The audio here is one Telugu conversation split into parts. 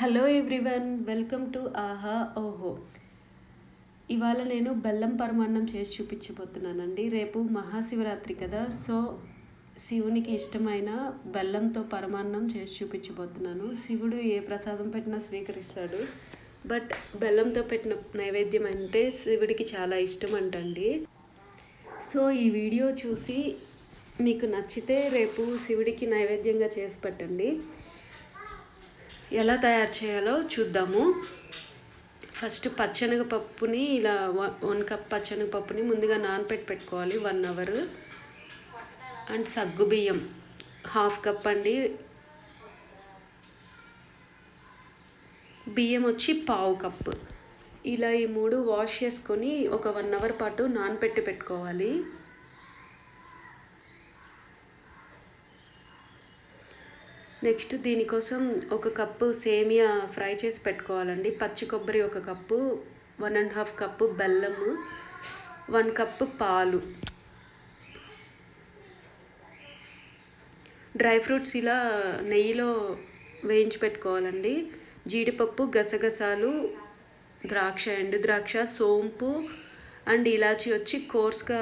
హలో ఎవ్రీవన్, వెల్కమ్ టు ఆహా ఓహో. ఇవాళ నేను బెల్లం పరమాన్నం చేసి చూపించబోతున్నానండి. రేపు మహాశివరాత్రి కదా, సో శివునికి ఇష్టమైన బెల్లంతో పరమాన్నం చేసి చూపించబోతున్నాను. శివుడు ఏ ప్రసాదం పెట్టినా స్వీకరిస్తాడు, బట్ బెల్లంతో పెట్టిన నైవేద్యం అంటే శివుడికి చాలా ఇష్టం అంటండి. సో ఈ వీడియో చూసి మీకు నచ్చితే రేపు శివుడికి నైవేద్యంగా చేసి పెట్టండి. ఎలా తయారు చేయాలో చూద్దాము. ఫస్ట్ పచ్చెనగపప్పుని ఇలా 1 కప్ పచ్చెనగపప్పుని ముందుగా నానపెట్టుకోవాలి 1 అవర్. అండ్ సగ్గుబియ్యం 1/2 కప్ అండి. బియ్యం వచ్చి 1/2 కప్పు. ఇలా ఈ 3 వాష్ చేసుకొని ఒక 1 అవర్ పాటు పెట్టుకోవాలి. నెక్స్ట్ దీనికోసం 1 కప్పు సేమియా ఫ్రై చేసి పెట్టుకోవాలండి. పచ్చి కొబ్బరి 1 కప్పు, 1.5 కప్పు బెల్లము, 1 కప్పు పాలు. డ్రై ఫ్రూట్స్ ఇలా నెయ్యిలో వేయించి పెట్టుకోవాలండి. జీడిపప్పు, గసగసాలు, ద్రాక్ష, ఎండు ద్రాక్ష, సోంపు అండ్ ఇలాచి వచ్చి కోర్స్గా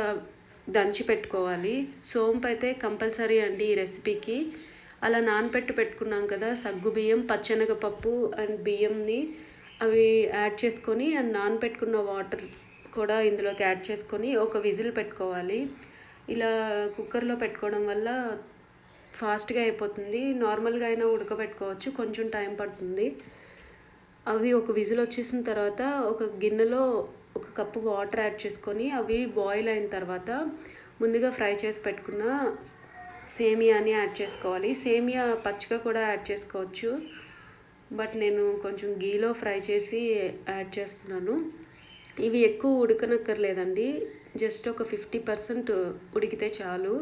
దంచి పెట్టుకోవాలి. సోంపు అయితే కంపల్సరీ అండి ఈ రెసిపీకి. అలా పెట్టుకున్నాం కదా సగ్గుబియ్యం, పచ్చెనగపప్పు అండ్ బియ్యంని అవి యాడ్ చేసుకొని అండ్ నానపెట్టుకున్న వాటర్ కూడా ఇందులోకి యాడ్ చేసుకొని ఒక విజిల్ పెట్టుకోవాలి. ఇలా కుక్కర్లో పెట్టుకోవడం వల్ల ఫాస్ట్గా అయిపోతుంది. నార్మల్గా అయినా ఉడకబెట్టుకోవచ్చు, కొంచెం టైం పడుతుంది. అవి ఒక విజిల్ వచ్చేసిన తర్వాత ఒక గిన్నెలో 1 కప్పు వాటర్ యాడ్ చేసుకొని అవి బాయిల్ అయిన తర్వాత ముందుగా ఫ్రై చేసి పెట్టుకున్న సేమియాని యాడ్ చేసుకోవాలి. సేమియా పచ్చిగా కూడా యాడ్ చేసుకోవచ్చు, బట్ నేను కొంచెం గీలో ఫ్రై చేసి యాడ్ చేస్తున్నాను. ఇవి ఎక్కువ ఉడకనక్కర్లేదండి, జస్ట్ ఒక 50% ఉడికితే చాలు.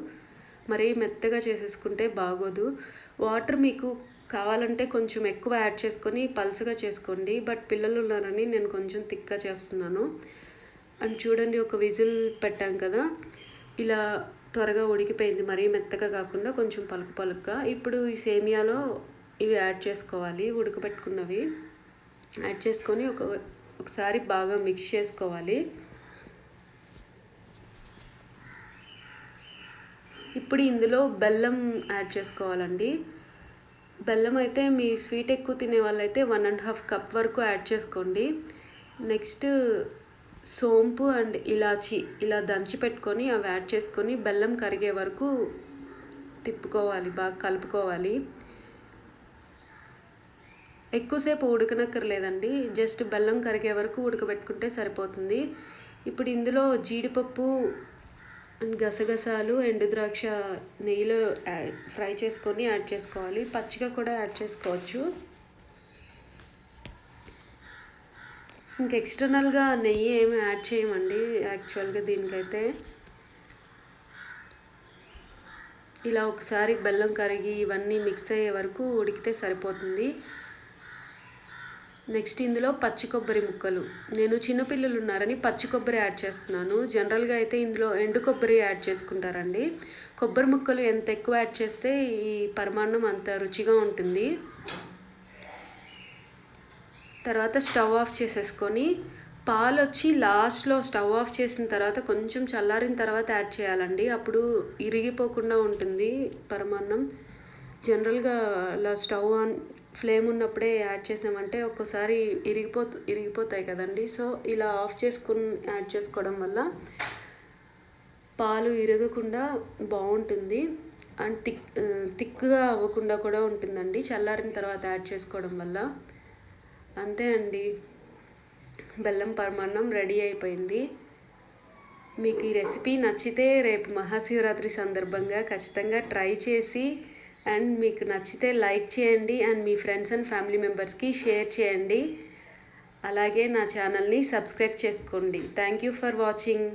మరీ మెత్తగా చేసేసుకుంటే బాగోదు. వాటర్ మీకు కావాలంటే కొంచెం ఎక్కువ యాడ్ చేసుకొని పల్సగా చేసుకోండి, బట్ పిల్లలు ఉన్నారని నేను కొంచెం థిక్గా చేస్తున్నాను. అండ్ చూడండి, ఒక విజిల్ పెట్టాం కదా, ఇలా త్వరగా ఉడికిపోయింది. మరీ మెత్తగా కాకుండా కొంచెం పలుకుగా. ఇప్పుడు ఈ సేమియాలో ఇవి యాడ్ చేసుకోవాలి. ఉడకబెట్టుకున్నవి యాడ్ చేసుకొని ఒకసారి బాగా మిక్స్ చేసుకోవాలి. ఇప్పుడు ఇందులో బెల్లం యాడ్ చేసుకోవాలండి. బెల్లం అయితే మీ స్వీట్ ఎక్కువ తినే వాళ్ళైతే 1.5 కప్ వరకు యాడ్ చేసుకోండి. నెక్స్ట్ సోంపు అండ్ ఇలాచి ఇలా దంచి పెట్టుకొని అవి యాడ్ చేసుకొని బెల్లం కరిగే వరకు తిప్పుకోవాలి, బాగా కలుపుకోవాలి. ఎక్కువసేపు ఉడకనక్కర్లేదండి, జస్ట్ బెల్లం కరిగే వరకు ఉడకబెట్టుకుంటే సరిపోతుంది. ఇప్పుడు ఇందులో జీడిపప్పు అండ్ గసగసాలు, ఎండు ద్రాక్ష నెయ్యిలో ఫ్రై చేసుకొని యాడ్ చేసుకోవాలి. పచ్చిగా కూడా యాడ్ చేసుకోవచ్చు. ఇంక ఎక్స్టర్నల్గా నెయ్యి ఏమి యాడ్ చేయమండి యాక్చువల్గా దీనికైతే. ఇలా ఒకసారి బెల్లం కరిగి ఇవన్నీ మిక్స్ అయ్యే వరకు ఉడికితే సరిపోతుంది. నెక్స్ట్ ఇందులో పచ్చి కొబ్బరి ముక్కలు, నేను చిన్నపిల్లలు ఉన్నారని పచ్చి కొబ్బరి యాడ్ చేస్తున్నాను. జనరల్గా అయితే ఇందులో ఎండు కొబ్బరి యాడ్ చేసుకుంటారండి. కొబ్బరి ముక్కలు ఎంత ఎక్కువ యాడ్ చేస్తే ఈ పరమాన్నం అంత రుచిగా ఉంటుంది. తర్వాత స్టవ్ ఆఫ్ చేసేసుకొని పాలు వచ్చి లాస్ట్లో స్టవ్ ఆఫ్ చేసిన తర్వాత కొంచెం చల్లారిన తర్వాత యాడ్ చేయాలండి, అప్పుడు ఇరిగిపోకుండా ఉంటుంది పరమాన్నం. జనరల్గా అలా స్టవ్ ఆన్ ఫ్లేమ్ ఉన్నప్పుడే యాడ్ చేసామంటే ఒక్కోసారి ఇరిగిపోతాయి కదండి. సో ఇలా ఆఫ్ చేసుకుని యాడ్ చేసుకోవడం వల్ల పాలు ఇరగకుండా బాగుంటుంది అండ్ థిక్గా అవ్వకుండా కూడా ఉంటుందండి చల్లారిన తర్వాత యాడ్ చేసుకోవడం వల్ల. అంతే అండి, బెల్లం పరమాన్నం రెడీ అయిపోయింది. మీకు ఈ రెసిపీ నచ్చితే రేపు మహాశివరాత్రి సందర్భంగా ఖచ్చితంగా ట్రై చేసి అండ్ మీకు నచ్చితే లైక్ చేయండి and me friends and family మెంబర్స్కి షేర్ చేయండి. అలాగే నా ఛానల్ని సబ్స్క్రైబ్ చేసుకోండి. Thank you for watching.